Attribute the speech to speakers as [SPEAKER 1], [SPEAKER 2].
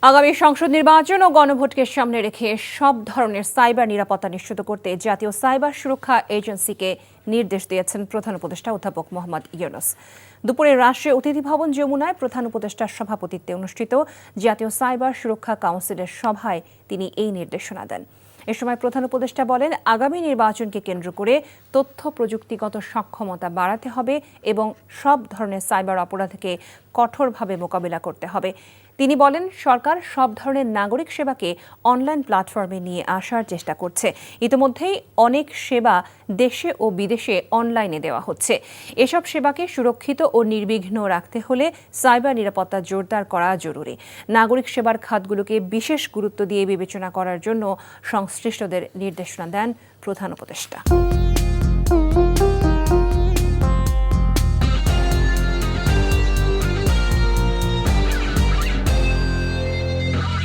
[SPEAKER 1] আগামী সংসদ নির্বাচন ও গণভোটকে সামনে রেখে সব ধরনের সাইবার নিরাপত্তা নিশ্চিত করতে জাতীয় সাইবার সুরক্ষা এজেন্সিকে নির্দেশ দিয়েছেন প্রধান উপদেষ্টা অধ্যাপক মোহাম্মদ ইউনূস। দুপুরে রাষ্ট্রীয় অতিথি ভবন যমুনায় প্রধান উপদেষ্টার সভাপতিত্বে অনুষ্ঠিত জাতীয় সাইবার সুরক্ষা কাউন্সিলের সভায় তিনি এই নির্দেশনা দেন। এ সময় প্রধান উপদেষ্টা বলেন, আগামী নির্বাচনকে কেন্দ্র করে তথ্য প্রযুক্তিগত সক্ষমতা বাড়াতে হবে এবং সব ধরনের সাইবার অপরাধকে কঠোরভাবে মোকাবিলা করতে হবে। তিনি বলেন, সরকার সব ধরনের নাগরিক সেবাকে অনলাইন প্ল্যাটফর্মে নিয়ে আসার চেষ্টা করছে। ইতিমধ্যেই অনেক সেবা দেশে ও বিদেশে অনলাইনে দেওয়া হচ্ছে। এসব সেবাকে সুরক্ষিত ও নির্বিঘ্ন রাখতে হলে সাইবার নিরাপত্তা জোরদার করা জরুরি। নাগরিক সেবার খাতগুলোকে বিশেষ গুরুত্ব দিয়ে বিবেচনা করার জন্য সংশ্লিষ্টদের নির্দেশনা দেন প্রধান উপদেষ্টা।